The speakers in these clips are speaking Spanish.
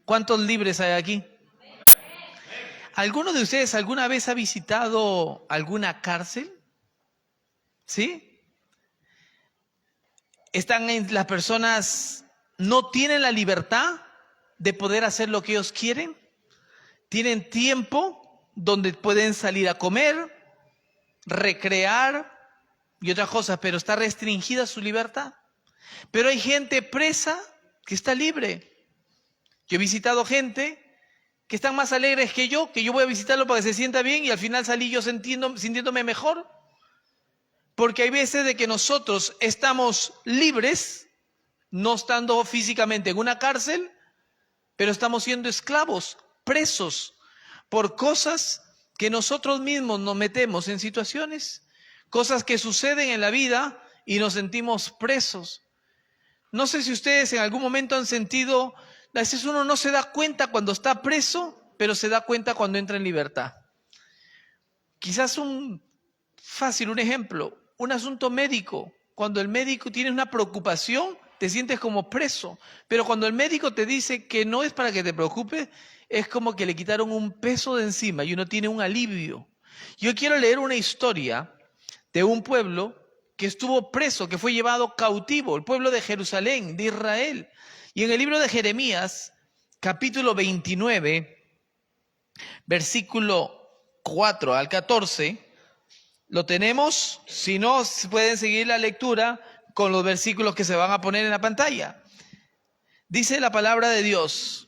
¿Cuántos libres hay aquí? ¿Alguno de ustedes alguna vez ha visitado alguna cárcel? ¿Sí? Las personas no tienen la libertad de poder hacer lo que ellos quieren. Tienen tiempo donde pueden salir a comer, recrear y otras cosas, pero está restringida su libertad. Pero hay gente presa que está libre. Yo he visitado gente que están más alegres que yo voy a visitarlo para que se sienta bien y al final salí yo sintiéndome mejor. Porque hay veces de que nosotros estamos libres, no estando físicamente en una cárcel, pero estamos siendo esclavos, presos, por cosas que nosotros mismos nos metemos en situaciones, cosas que suceden en la vida y nos sentimos presos. No sé si ustedes en algún momento han sentido, a veces uno no se da cuenta cuando está preso, pero se da cuenta cuando entra en libertad. Quizás un ejemplo, un asunto médico. Cuando el médico tiene una preocupación, te sientes como preso. Pero cuando el médico te dice que no es para que te preocupes, es como que le quitaron un peso de encima y uno tiene un alivio. Yo quiero leer una historia de un pueblo que estuvo preso, que fue llevado cautivo, el pueblo de Jerusalén, de Israel. Y en el libro de Jeremías, capítulo 29, versículo 4 al 14, lo tenemos. Si no, pueden seguir la lectura con los versículos que se van a poner en la pantalla. Dice la palabra de Dios: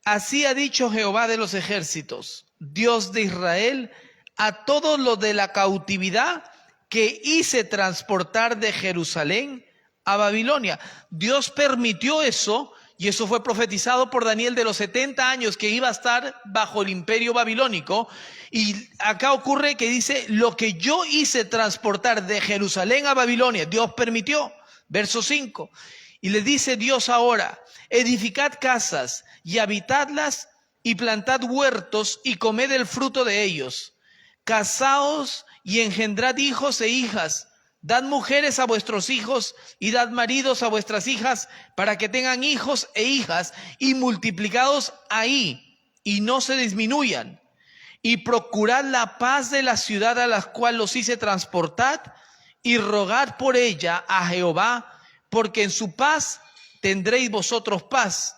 así ha dicho Jehová de los ejércitos, Dios de Israel, a todos los de la cautividad que hice transportar de Jerusalén a Babilonia. Dios permitió eso, y eso fue profetizado por Daniel de los 70 años que iba a estar bajo el imperio babilónico. Y acá ocurre que dice, lo que yo hice transportar de Jerusalén a Babilonia, Dios permitió. Verso 5. Y le dice Dios ahora: edificad casas y habitadlas, y plantad huertos y comed el fruto de ellos. Casaos y engendrad hijos e hijas. Dad mujeres a vuestros hijos y dad maridos a vuestras hijas, para que tengan hijos e hijas, y multiplicados ahí y no se disminuyan. Y procurad la paz de la ciudad a la cual los hice transportar, y rogad por ella a Jehová, porque en su paz tendréis vosotros paz.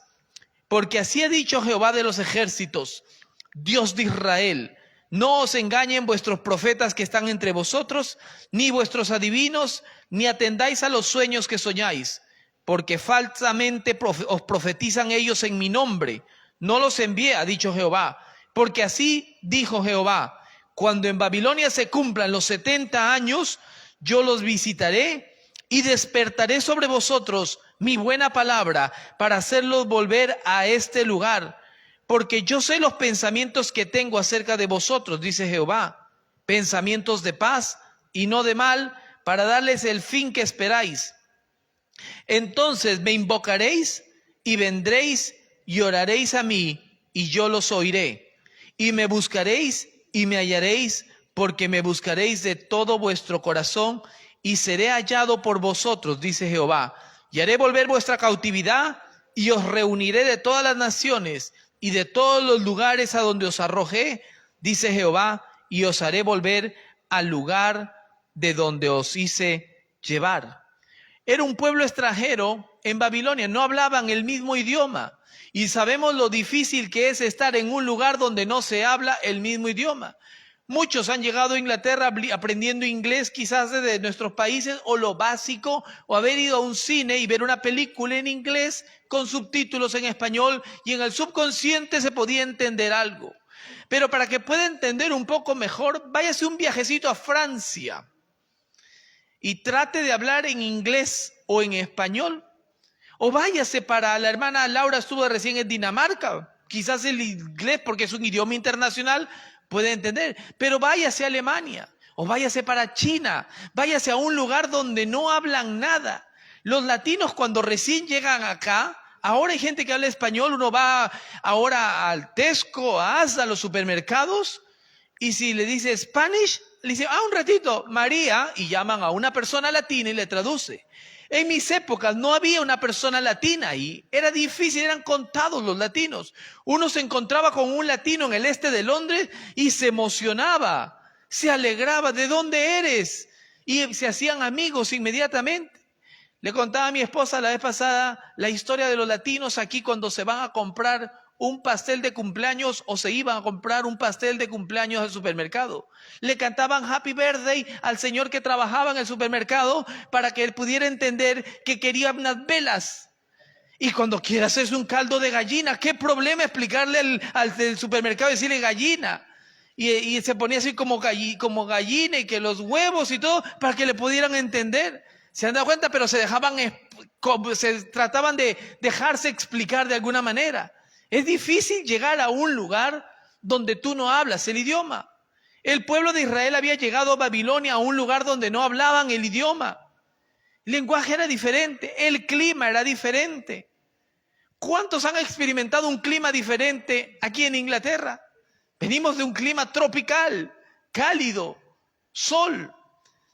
Porque así ha dicho Jehová de los ejércitos, Dios de Israel: no os engañen vuestros profetas que están entre vosotros, ni vuestros adivinos, ni atendáis a los sueños que soñáis, porque falsamente os profetizan ellos en mi nombre. No los envié, ha dicho Jehová. Porque así dijo Jehová: cuando en Babilonia se cumplan los 70 años, yo los visitaré y despertaré sobre vosotros mi buena palabra para hacerlos volver a este lugar. Porque yo sé los pensamientos que tengo acerca de vosotros, dice Jehová, pensamientos de paz y no de mal, para darles el fin que esperáis. Entonces me invocaréis y vendréis y oraréis a mí, y yo los oiré. Y me buscaréis y me hallaréis, porque me buscaréis de todo vuestro corazón, y seré hallado por vosotros, dice Jehová. Y haré volver vuestra cautividad, y os reuniré de todas las naciones y de todos los lugares a donde os arrojé, dice Jehová, y os haré volver al lugar de donde os hice llevar. Era un pueblo extranjero en Babilonia, no hablaban el mismo idioma. Y sabemos lo difícil que es estar en un lugar donde no se habla el mismo idioma. Muchos han llegado a Inglaterra aprendiendo inglés quizás desde nuestros países, o lo básico, o haber ido a un cine y ver una película en inglés con subtítulos en español, y en el subconsciente se podía entender algo. Pero para que pueda entender un poco mejor, váyase un viajecito a Francia y trate de hablar en inglés o en español. O váyase la hermana Laura estuvo recién en Dinamarca, quizás el inglés, porque es un idioma internacional, puede entender, pero váyase a Alemania, o váyase para China, váyase a un lugar donde no hablan nada. Los latinos, cuando recién llegan acá, ahora hay gente que habla español, uno va ahora al Tesco, a Asda, a los supermercados, y si le dice Spanish, le dice, un ratito, María, y llaman a una persona latina y le traduce. En mis épocas no había una persona latina y era difícil, eran contados los latinos. Uno se encontraba con un latino en el este de Londres y se emocionaba, se alegraba. ¿De dónde eres? Y se hacían amigos inmediatamente. Le contaba a mi esposa la vez pasada la historia de los latinos aquí cuando se van a comprar un pastel de cumpleaños o se iban a comprar un pastel de cumpleaños al supermercado. Le cantaban Happy Birthday al señor que trabajaba en el supermercado para que él pudiera entender que quería unas velas. Y cuando quiere hacerse un caldo de gallina, ¿qué problema explicarle al del supermercado y decirle gallina? Y se ponía así como gallina y que los huevos y todo para que le pudieran entender. ¿Se han dado cuenta? Pero se trataban de dejarse explicar de alguna manera. Es difícil llegar a un lugar donde tú no hablas el idioma. El pueblo de Israel había llegado a Babilonia, a un lugar donde no hablaban el idioma. El lenguaje era diferente, el clima era diferente. ¿Cuántos han experimentado un clima diferente aquí en Inglaterra? Venimos de un clima tropical, cálido, sol.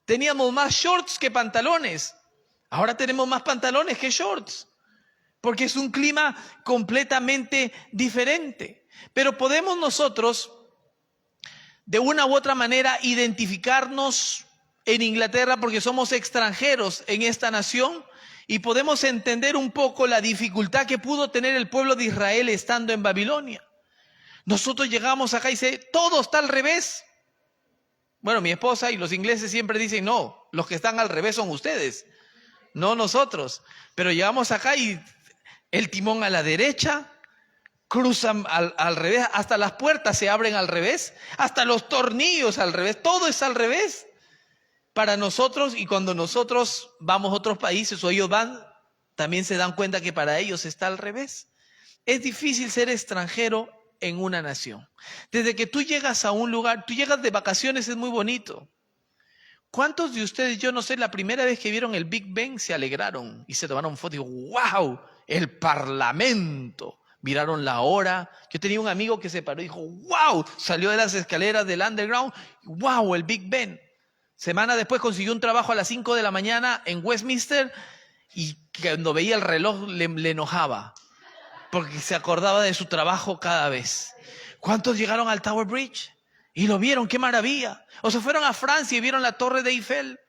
Teníamos más shorts que pantalones. Ahora tenemos más pantalones que shorts. Porque es un clima completamente diferente. Pero podemos nosotros, de una u otra manera, identificarnos en Inglaterra porque somos extranjeros en esta nación y podemos entender un poco la dificultad que pudo tener el pueblo de Israel estando en Babilonia. Nosotros llegamos acá y dice, todo está al revés. Bueno, mi esposa y los ingleses siempre dicen, no, los que están al revés son ustedes, no nosotros. Pero llegamos acá y el timón a la derecha, cruzan al revés, hasta las puertas se abren al revés, hasta los tornillos al revés, todo es al revés. Para nosotros, y cuando nosotros vamos a otros países o ellos van, también se dan cuenta que para ellos está al revés. Es difícil ser extranjero en una nación. Desde que tú llegas a un lugar, tú llegas de vacaciones, es muy bonito. ¿Cuántos de ustedes, yo no sé, la primera vez que vieron el Big Ben se alegraron y se tomaron fotos y digo, wow, el Parlamento? Miraron la hora. Yo tenía un amigo que se paró y dijo, wow, salió de las escaleras del underground, wow, el Big Ben. Semana después consiguió un trabajo a las 5 de la mañana en Westminster y cuando veía el reloj le enojaba porque se acordaba de su trabajo cada vez. ¿Cuántos llegaron al Tower Bridge? Y lo vieron, qué maravilla. O se fueron a Francia y vieron la Torre de Eiffel.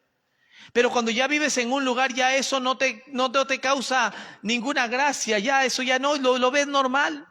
Pero cuando ya vives en un lugar, ya eso no te causa ninguna gracia, ya eso ya no, lo ves normal.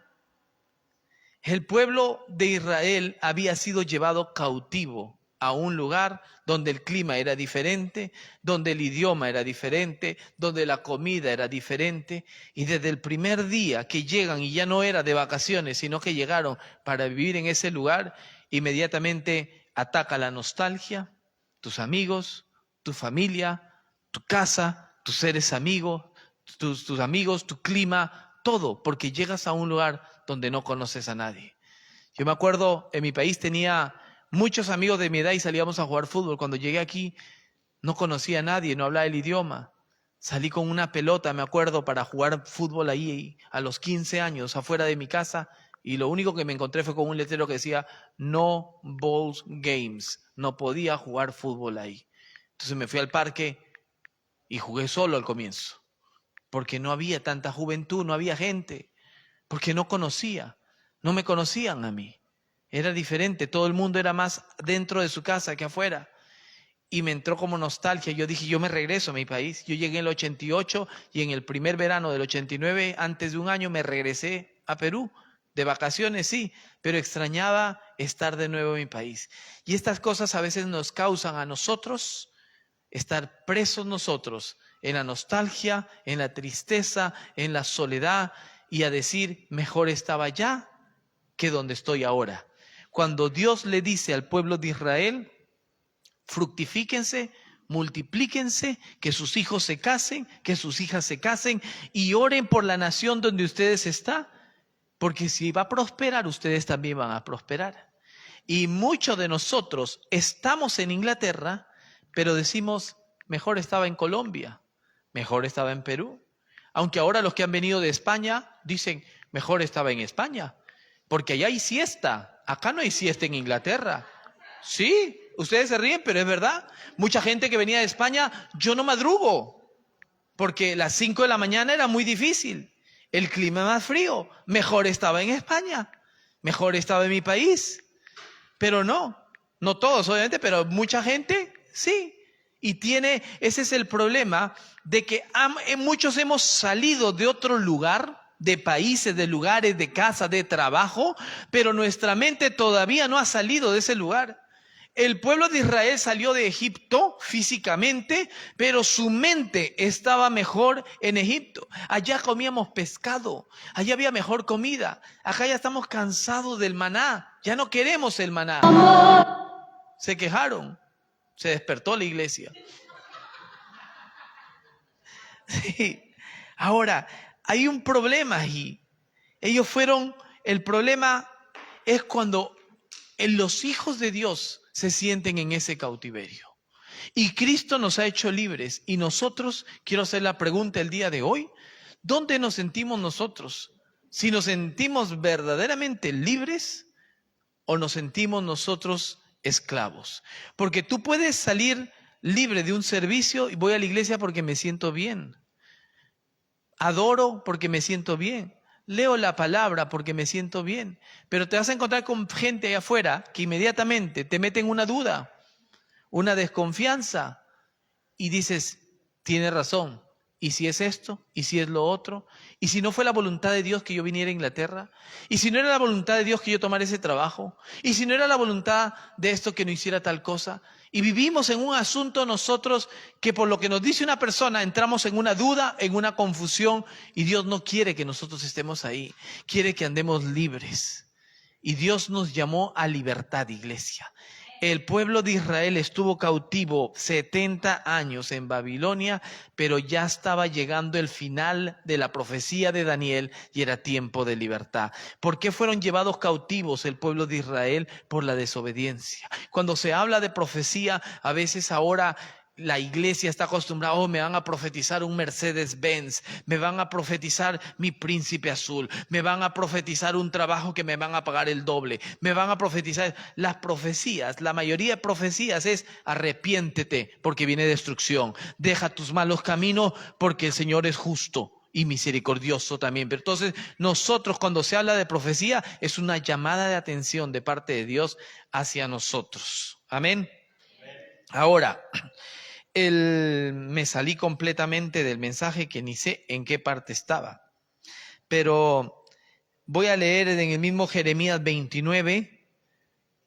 El pueblo de Israel había sido llevado cautivo a un lugar donde el clima era diferente, donde el idioma era diferente, donde la comida era diferente. Y desde el primer día que llegan, y ya no era de vacaciones, sino que llegaron para vivir en ese lugar, inmediatamente ataca la nostalgia, tus amigos, tu familia, tu casa, tus seres amigos, tus amigos, tu clima, todo, porque llegas a un lugar donde no conoces a nadie. Yo me acuerdo, en mi país tenía muchos amigos de mi edad y salíamos a jugar fútbol. Cuando llegué aquí no conocía a nadie, no hablaba el idioma. Salí con una pelota, me acuerdo, para jugar fútbol ahí a los 15 años, afuera de mi casa. Y lo único que me encontré fue con un letrero que decía No Balls Games. No podía jugar fútbol ahí. Entonces me fui al parque y jugué solo al comienzo. Porque no había tanta juventud, no había gente. Porque no conocía. No me conocían a mí. Era diferente. Todo el mundo era más dentro de su casa que afuera. Y me entró como nostalgia. Yo dije, yo me regreso a mi país. Yo llegué en el 88 y en el primer verano del 89, antes de un año, me regresé a Perú. De vacaciones, sí, pero extrañaba estar de nuevo en mi país. Y estas cosas a veces nos causan a nosotros estar presos nosotros en la nostalgia, en la tristeza, en la soledad y a decir, mejor estaba allá que donde estoy ahora. Cuando Dios le dice al pueblo de Israel, fructifíquense, multiplíquense, que sus hijos se casen, que sus hijas se casen y oren por la nación donde ustedes están. Porque si va a prosperar, ustedes también van a prosperar. Y muchos de nosotros estamos en Inglaterra, pero decimos, mejor estaba en Colombia, mejor estaba en Perú. Aunque ahora los que han venido de España dicen, mejor estaba en España, porque allá hay siesta. Acá no hay siesta en Inglaterra. Sí, ustedes se ríen, pero es verdad. Mucha gente que venía de España, yo no madrugo. porque las 5 de la mañana era muy difícil. El clima más frío. Mejor estaba en España. Mejor estaba en mi país. Pero no todos obviamente, pero mucha gente sí. Y ese es el problema de que muchos hemos salido de otro lugar, de países, de lugares, de casa, de trabajo, pero nuestra mente todavía no ha salido de ese lugar. El pueblo de Israel salió de Egipto físicamente, pero su mente estaba mejor en Egipto. Allá comíamos pescado, allá había mejor comida. Acá ya estamos cansados del maná, ya no queremos el maná. Se quejaron, se despertó la iglesia. Sí. Ahora, hay un problema ahí. El problema es cuando los hijos de Dios se sienten en ese cautiverio. Y Cristo nos ha hecho libres. Y nosotros, quiero hacer la pregunta el día de hoy, ¿dónde nos sentimos nosotros? Si nos sentimos verdaderamente libres o nos sentimos nosotros esclavos. Porque tú puedes salir libre de un servicio y voy a la iglesia porque me siento bien. Adoro porque me siento bien. Leo la palabra porque me siento bien, pero te vas a encontrar con gente allá afuera que inmediatamente te meten una duda, una desconfianza y dices, tiene razón, ¿y si es esto? ¿Y si es lo otro? ¿Y si no fue la voluntad de Dios que yo viniera a Inglaterra? ¿Y si no era la voluntad de Dios que yo tomara ese trabajo? ¿Y si no era la voluntad de esto que no hiciera tal cosa? Y vivimos en un asunto nosotros que por lo que nos dice una persona entramos en una duda, en una confusión, y Dios no quiere que nosotros estemos ahí. Quiere que andemos libres. Y Dios nos llamó a libertad, iglesia. El pueblo de Israel estuvo cautivo 70 años en Babilonia, pero ya estaba llegando el final de la profecía de Daniel y era tiempo de libertad. ¿Por qué fueron llevados cautivos el pueblo de Israel? Por la desobediencia. Cuando se habla de profecía, a veces ahora la iglesia está acostumbrada, me van a profetizar un Mercedes-Benz, me van a profetizar mi príncipe azul, me van a profetizar un trabajo que me van a pagar el doble, me van a profetizar las profecías. La mayoría de profecías es arrepiéntete porque viene destrucción, deja tus malos caminos porque el Señor es justo y misericordioso también. Pero entonces nosotros cuando se habla de profecía es una llamada de atención de parte de Dios hacia nosotros. Amén. Ahora, me salí completamente del mensaje que ni sé en qué parte estaba. Pero voy a leer en el mismo Jeremías 29,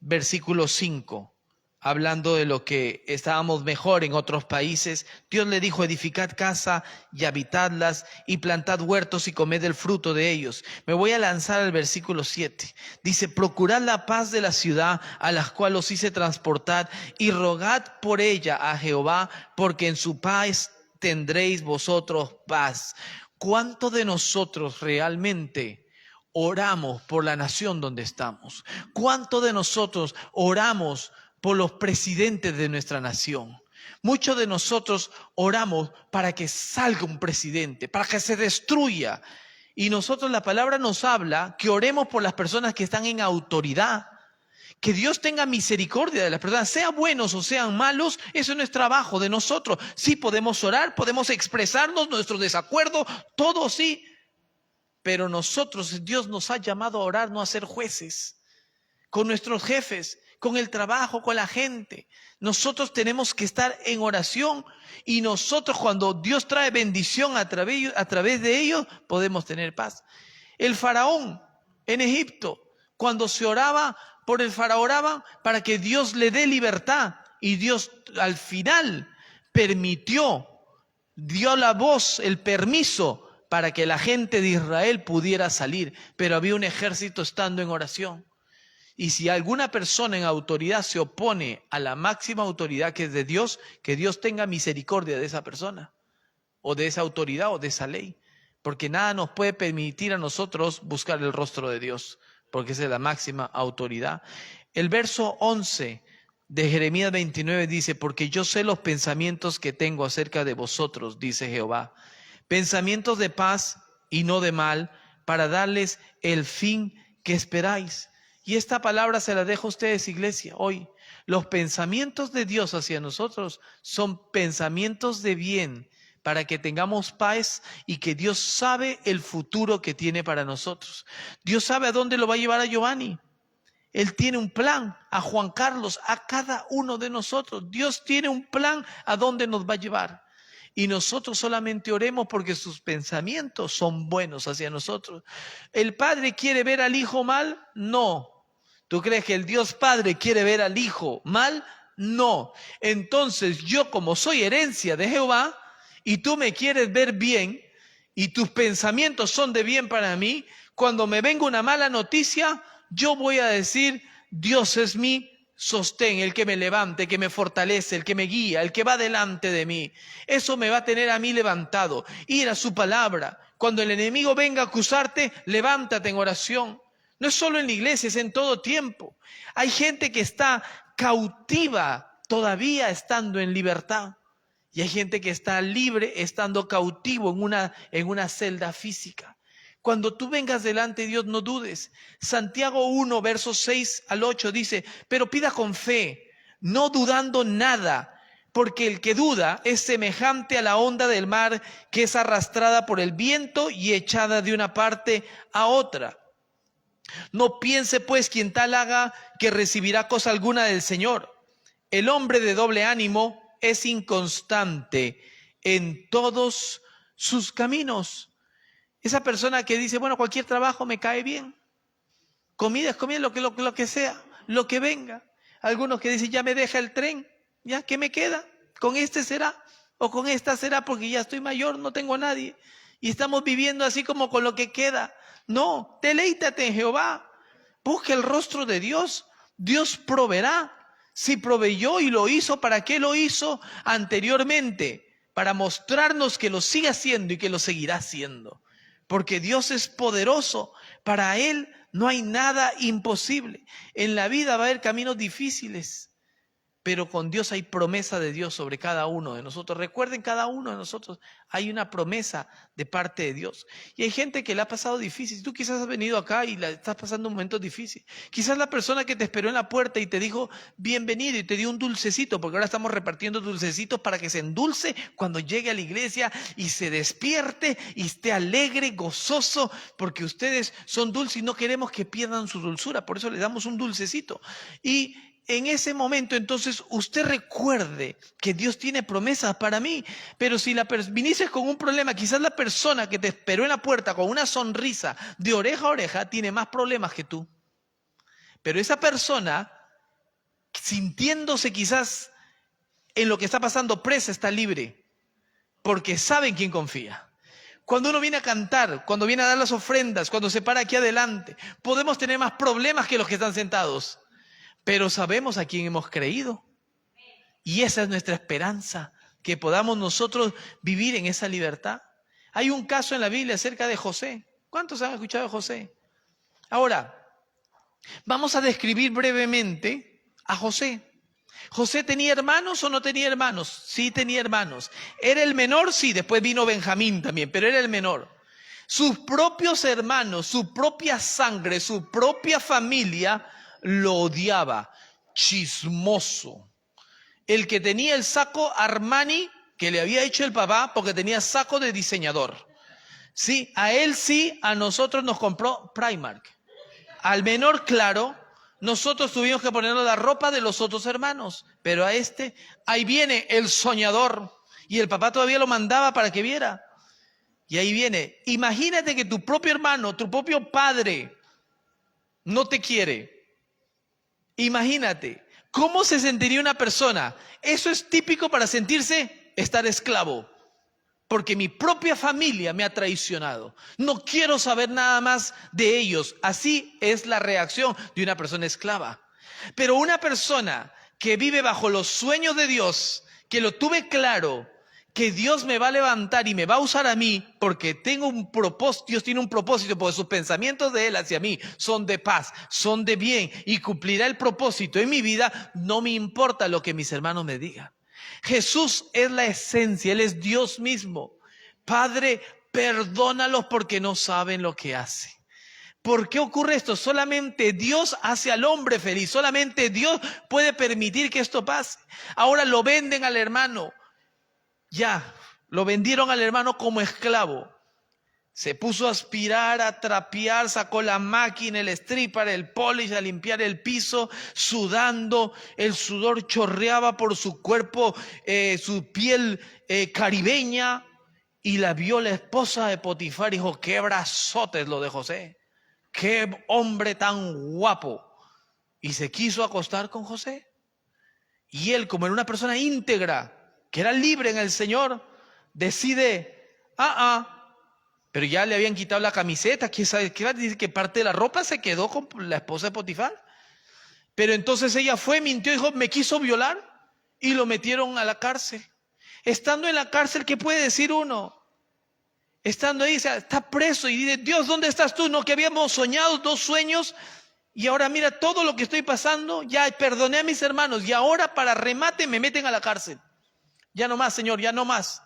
versículo 5. Hablando de lo que estábamos mejor en otros países, Dios le dijo, edificad casa y habitadlas y plantad huertos y comed el fruto de ellos. Me voy a lanzar al versículo 7. Dice, procurad la paz de la ciudad a la cual os hice transportar y rogad por ella a Jehová, porque en su paz tendréis vosotros paz. ¿Cuánto de nosotros realmente oramos por la nación donde estamos? ¿Cuánto de nosotros oramos por los presidentes de nuestra nación? Muchos de nosotros oramos para que salga un presidente, para que se destruya. Y nosotros, la palabra nos habla que oremos por las personas que están en autoridad. Que Dios tenga misericordia de las personas, sean buenos o sean malos, eso no es trabajo de nosotros. Sí podemos orar, podemos expresarnos nuestro desacuerdo, todo sí. Pero nosotros, Dios nos ha llamado a orar, no a ser jueces. Con nuestros jefes, con el trabajo, con la gente. Nosotros tenemos que estar en oración y nosotros cuando Dios trae bendición a través de ellos, podemos tener paz. El faraón en Egipto, cuando se oraba por el faraón, oraban para que Dios le dé libertad y Dios al final dio la voz, el permiso para que la gente de Israel pudiera salir, pero había un ejército estando en oración. Y si alguna persona en autoridad se opone a la máxima autoridad que es de Dios, que Dios tenga misericordia de esa persona, o de esa autoridad, o de esa ley. Porque nada nos puede permitir a nosotros buscar el rostro de Dios, porque esa es la máxima autoridad. El verso 11 de Jeremías 29 dice, porque yo sé los pensamientos que tengo acerca de vosotros, dice Jehová, pensamientos de paz y no de mal, para darles el fin que esperáis. Y esta palabra se la dejo a ustedes, iglesia, hoy. Los pensamientos de Dios hacia nosotros son pensamientos de bien, para que tengamos paz y que Dios sabe el futuro que tiene para nosotros. Dios sabe a dónde lo va a llevar a Giovanni. Él tiene un plan, a Juan Carlos, a cada uno de nosotros. Dios tiene un plan a dónde nos va a llevar. Y nosotros solamente oremos porque sus pensamientos son buenos hacia nosotros. ¿El Padre quiere ver al Hijo mal? No. ¿Tú crees que el Dios Padre quiere ver al Hijo mal? No. Entonces yo, como soy herencia de Jehová y tú me quieres ver bien y tus pensamientos son de bien para mí, cuando me venga una mala noticia, yo voy a decir: Dios es mi sostén, el que me levante, el que me fortalece, el que me guía, el que va delante de mí. Eso me va a tener a mí levantado. Ir a su palabra. Cuando el enemigo venga a acusarte, levántate en oración. No es solo en la iglesia, es en todo tiempo. Hay gente que está cautiva todavía estando en libertad. Y hay gente que está libre estando cautivo en una celda física. Cuando tú vengas delante de Dios, no dudes. Santiago 1, versos 6 al 8 dice: pero pida con fe, no dudando nada, porque el que duda es semejante a la onda del mar que es arrastrada por el viento y echada de una parte a otra. No piense pues quien tal haga que recibirá cosa alguna del Señor. El hombre de doble ánimo es inconstante en todos sus caminos. Esa persona que dice: bueno, cualquier trabajo me cae bien. Comida es comida, lo que sea, lo que venga. Algunos que dicen: ya me deja el tren, ¿ya qué me queda? Con este será, o con esta será, porque ya estoy mayor, no tengo a nadie. Y estamos viviendo así como con lo que queda. No, deleítate en Jehová. Busca el rostro de Dios. Dios proveerá. Si proveyó y lo hizo, ¿para qué lo hizo anteriormente? Para mostrarnos que lo sigue haciendo y que lo seguirá haciendo. Porque Dios es poderoso. Para Él no hay nada imposible. En la vida va a haber caminos difíciles, pero con Dios hay promesa de Dios sobre cada uno de nosotros. Recuerden, cada uno de nosotros hay una promesa de parte de Dios. Y hay gente que la ha pasado difícil. Tú quizás has venido acá y la estás pasando un momento difícil. Quizás la persona que te esperó en la puerta y te dijo bienvenido y te dio un dulcecito, porque ahora estamos repartiendo dulcecitos para que se endulce cuando llegue a la iglesia y se despierte y esté alegre, gozoso, porque ustedes son dulces y no queremos que pierdan su dulzura. Por eso le damos un dulcecito. Y en ese momento, entonces, usted recuerde que Dios tiene promesas para mí. Pero si viniste con un problema, quizás la persona que te esperó en la puerta con una sonrisa de oreja a oreja tiene más problemas que tú. Pero esa persona, sintiéndose quizás en lo que está pasando presa, está libre, porque sabe en quién confía. Cuando uno viene a cantar, cuando viene a dar las ofrendas, cuando se para aquí adelante, podemos tener más problemas que los que están sentados. Pero sabemos a quién hemos creído. Y esa es nuestra esperanza, que podamos nosotros vivir en esa libertad. Hay un caso en la Biblia acerca de José. ¿Cuántos han escuchado de José? Ahora, vamos a describir brevemente a José. ¿José tenía hermanos o no tenía hermanos? Sí, tenía hermanos. ¿Era el menor? Sí, después vino Benjamín también, pero era el menor. Sus propios hermanos, su propia sangre, su propia familia lo odiaba. Chismoso. El que tenía el saco Armani que le había hecho el papá, porque tenía saco de diseñador. Sí, a él sí, a nosotros nos compró Primark. Al menor, claro, nosotros tuvimos que ponernos la ropa de los otros hermanos. Pero a este, ahí viene el soñador. Y el papá todavía lo mandaba para que viera. Y ahí viene. Imagínate que tu propio hermano, tu propio padre, no te quiere. Imagínate, ¿cómo se sentiría una persona? Eso es típico para sentirse estar esclavo. Porque mi propia familia me ha traicionado. No quiero saber nada más de ellos. Así es la reacción de una persona esclava. Pero una persona que vive bajo los sueños de Dios, que lo tuve claro, que Dios me va a levantar y me va a usar a mí porque tengo un propósito, Dios tiene un propósito, porque sus pensamientos de Él hacia mí son de paz, son de bien y cumplirá el propósito en mi vida, no me importa lo que mis hermanos me digan. Jesús es la esencia, Él es Dios mismo. Padre, perdónalos porque no saben lo que hacen. ¿Por qué ocurre esto? Solamente Dios hace al hombre feliz, solamente Dios puede permitir que esto pase. Ahora lo venden al hermano. Ya, Lo vendieron al hermano como esclavo. Se puso a aspirar, a trapear, sacó la máquina, el stripper, el polish, a limpiar el piso, sudando, el sudor chorreaba por su cuerpo, su piel caribeña, y la vio la esposa de Potifar y dijo: qué brazotes lo de José, qué hombre tan guapo. Y se quiso acostar con José. Y él, como era una persona íntegra, que era libre en el Señor, decide, pero ya le habían quitado la camiseta, ¿quién sabe qué? Dice que parte de la ropa se quedó con la esposa de Potifar. Pero entonces ella fue, mintió, dijo: me quiso violar, y lo metieron a la cárcel. Estando en la cárcel, ¿qué puede decir uno? Estando ahí, está preso y dice: Dios, ¿dónde estás tú? No, que habíamos soñado 2 sueños y ahora mira todo lo que estoy pasando. Ya perdoné a mis hermanos y ahora para remate me meten a la cárcel. Ya no más, Señor, ya no más.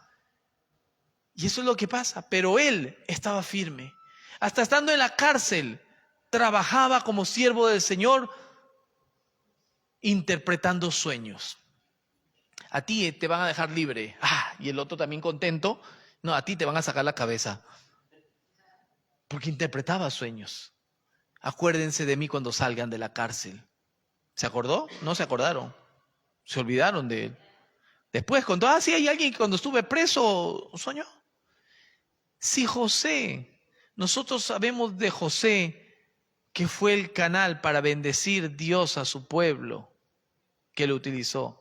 Y eso es lo que pasa. Pero él estaba firme. Hasta estando en la cárcel, trabajaba como siervo del Señor, interpretando sueños. A ti te van a dejar libre. Y el otro también contento. No, a ti te van a sacar la cabeza. Porque interpretaba sueños. Acuérdense de mí cuando salgan de la cárcel. ¿Se acordó? No se acordaron. Se olvidaron de él. Después contó: sí, hay alguien que cuando estuve preso soñó. Si José, nosotros sabemos de José que fue el canal para bendecir Dios a su pueblo, que lo utilizó.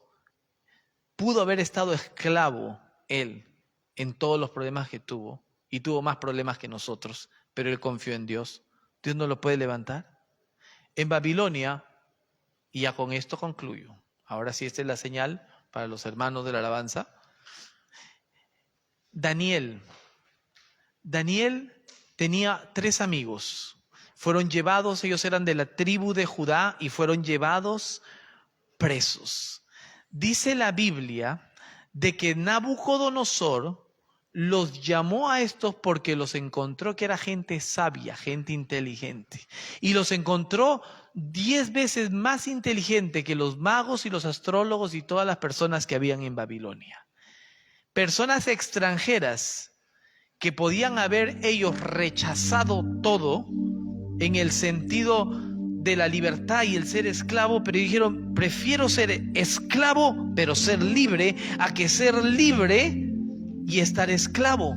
Pudo haber estado esclavo él en todos los problemas que tuvo, y tuvo más problemas que nosotros, pero él confió en Dios. ¿Dios no lo puede levantar? En Babilonia, y ya con esto concluyo, ahora sí, esta es la señal para los hermanos de la alabanza. Daniel tenía 3 amigos. Fueron llevados, ellos eran de la tribu de Judá, y fueron llevados presos. Dice la Biblia de que Nabucodonosor los llamó a estos porque los encontró que era gente sabia, gente inteligente. Y los encontró 10 veces más inteligente que los magos y los astrólogos y todas las personas que habían en Babilonia. Personas extranjeras que podían haber ellos rechazado todo en el sentido de la libertad y el ser esclavo, pero dijeron: prefiero ser esclavo pero ser libre a que ser libre y estar esclavo.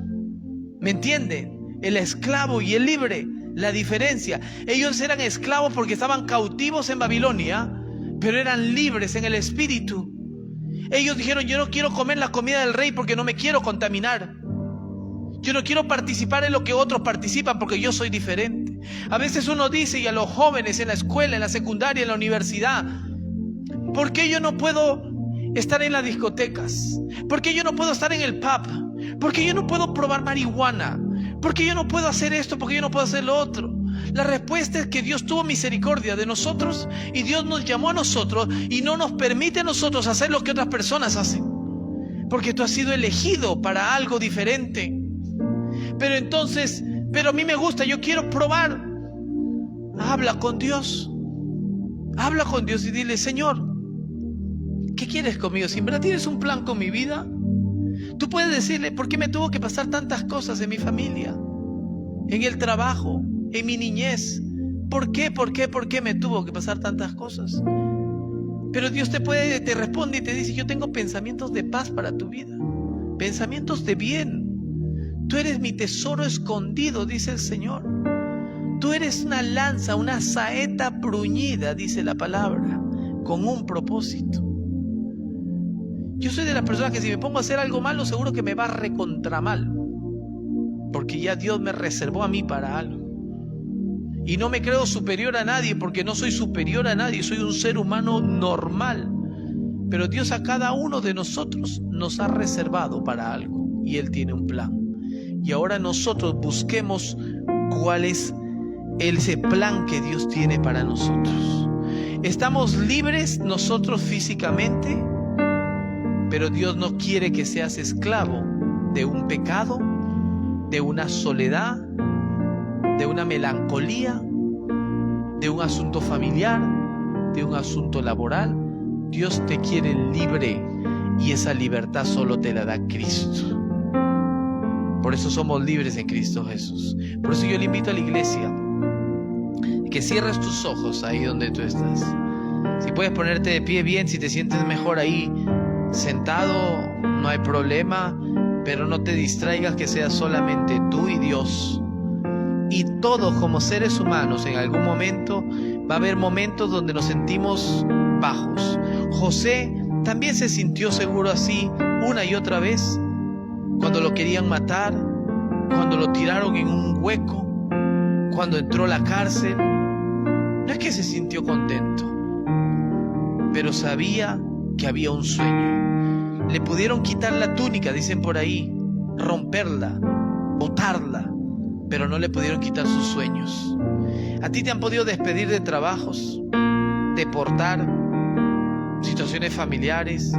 ¿Me entienden? El esclavo y el libre, la diferencia. Ellos eran esclavos porque estaban cautivos en Babilonia, pero eran libres en el espíritu. Ellos dijeron: yo no quiero comer la comida del rey porque no me quiero contaminar. Yo no quiero participar en lo que otros participan porque yo soy diferente. A veces uno dice, y a los jóvenes en la escuela, en la secundaria, en la universidad: ¿por qué yo no puedo estar en las discotecas? ¿Por qué yo no puedo estar en el pub? ¿Por qué yo no puedo probar marihuana? ¿Por qué yo no puedo hacer esto? ¿Por qué yo no puedo hacer lo otro? La respuesta es que Dios tuvo misericordia de nosotros y Dios nos llamó a nosotros y no nos permite a nosotros hacer lo que otras personas hacen, porque tú has sido elegido para algo diferente. Pero entonces, pero a mí me gusta, yo quiero probar. Habla con Dios. Habla con Dios y dile: Señor, ¿qué quieres conmigo? Si en verdad tienes un plan con mi vida, tú puedes decirle: ¿por qué me tuvo que pasar tantas cosas en mi familia, en el trabajo, en mi niñez? ¿Por qué me tuvo que pasar tantas cosas? Pero Dios te responde y te dice: yo tengo pensamientos de paz para tu vida, pensamientos de bien. Tú eres mi tesoro escondido, dice el Señor. Tú eres una lanza, una saeta bruñida, dice la palabra, con un propósito. Yo soy de las personas que si me pongo a hacer algo malo, seguro que me va recontra mal, porque ya Dios me reservó a mí para algo. Y no me creo superior a nadie, porque no soy superior a nadie, soy un ser humano normal. Pero Dios a cada uno de nosotros nos ha reservado para algo, y Él tiene un plan. Y ahora nosotros busquemos cuál es ese plan que Dios tiene para nosotros. Estamos libres nosotros físicamente, pero Dios no quiere que seas esclavo de un pecado, de una soledad, de una melancolía, de un asunto familiar, de un asunto laboral. Dios te quiere libre, y esa libertad solo te la da Cristo. Por eso somos libres en Cristo Jesús. Por eso yo le invito a la iglesia que cierres tus ojos ahí donde tú estás. Si puedes ponerte de pie, bien. Si te sientes mejor ahí sentado, no hay problema, pero no te distraigas, que sea solamente tú y Dios. Y todos como seres humanos en algún momento va a haber momentos donde nos sentimos bajos. José también se sintió seguro así una y otra vez, cuando lo querían matar, cuando lo tiraron en un hueco, cuando entró a la cárcel. No es que se sintió contento, pero sabía que había un sueño. Le pudieron quitar la túnica, dicen por ahí, romperla, botarla, pero no le pudieron quitar sus sueños. A ti te han podido despedir de trabajos, deportar, situaciones familiares,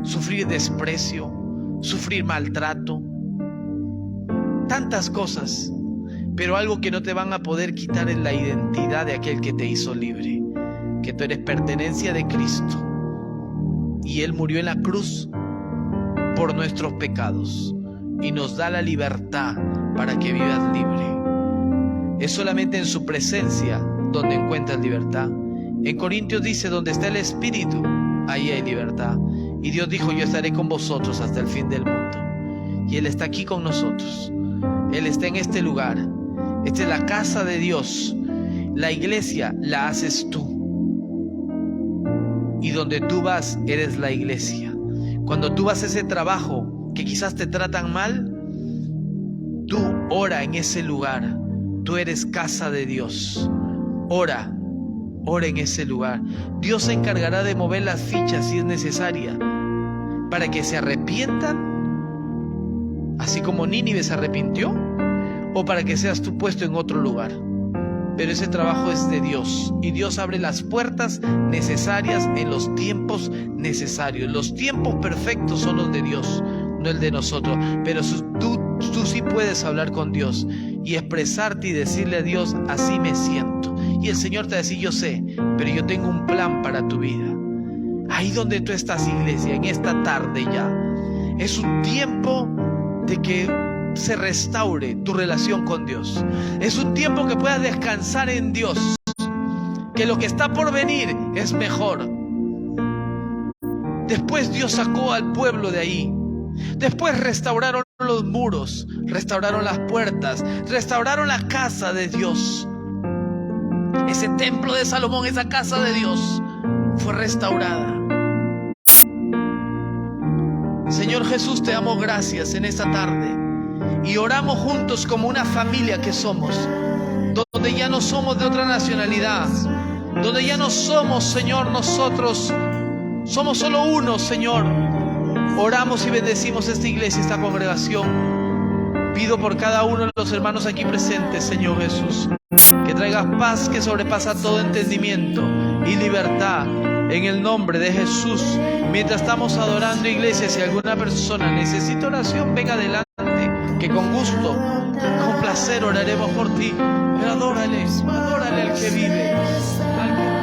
sufrir desprecio, sufrir maltrato, tantas cosas, pero algo que no te van a poder quitar es la identidad de aquel que te hizo libre, que tú eres pertenencia de Cristo y Él murió en la cruz por nuestros pecados y nos da la libertad para que vivas libre. Es solamente en su presencia donde encuentras libertad. En Corintios dice: donde está el Espíritu, ahí hay libertad. Y Dios dijo: yo estaré con vosotros hasta el fin del mundo. Y Él está aquí con nosotros. Él está en este lugar. Esta es la casa de Dios. La iglesia la haces tú. Y donde tú vas, eres la iglesia. Cuando tú vas a ese trabajo que quizás te tratan mal, tú ora en ese lugar. Tú eres casa de Dios. Ora en ese lugar. Dios se encargará de mover las fichas si es necesaria, para que se arrepientan, así como Nínive se arrepintió, o para que seas tú puesto en otro lugar. Pero ese trabajo es de Dios, y Dios abre las puertas necesarias en los tiempos necesarios. Los tiempos perfectos son los de Dios, no el de nosotros. Pero tú sí puedes hablar con Dios y expresarte y decirle a Dios: así me siento. Y el Señor te va a decir: yo sé, pero yo tengo un plan para tu vida. Ahí donde tú estás, iglesia, en esta tarde ya, es un tiempo de que se restaure tu relación con Dios. Es un tiempo que puedas descansar en Dios, que lo que está por venir es mejor. Después Dios sacó al pueblo de ahí. Después restauraron los muros, restauraron las puertas, restauraron la casa de Dios. Ese templo de Salomón, esa casa de Dios, fue restaurada. Señor Jesús, te damos gracias en esta tarde y oramos juntos como una familia que somos, donde ya no somos de otra nacionalidad, donde ya no somos, Señor, nosotros somos solo uno, Señor. Oramos y bendecimos esta iglesia, esta congregación. Pido por cada uno de los hermanos aquí presentes, Señor Jesús, que traigas paz que sobrepasa todo entendimiento y libertad en el nombre de Jesús. Mientras estamos adorando, iglesia, si alguna persona necesita oración, venga adelante, que con gusto, con placer oraremos por ti. Pero adórale al que vive, al que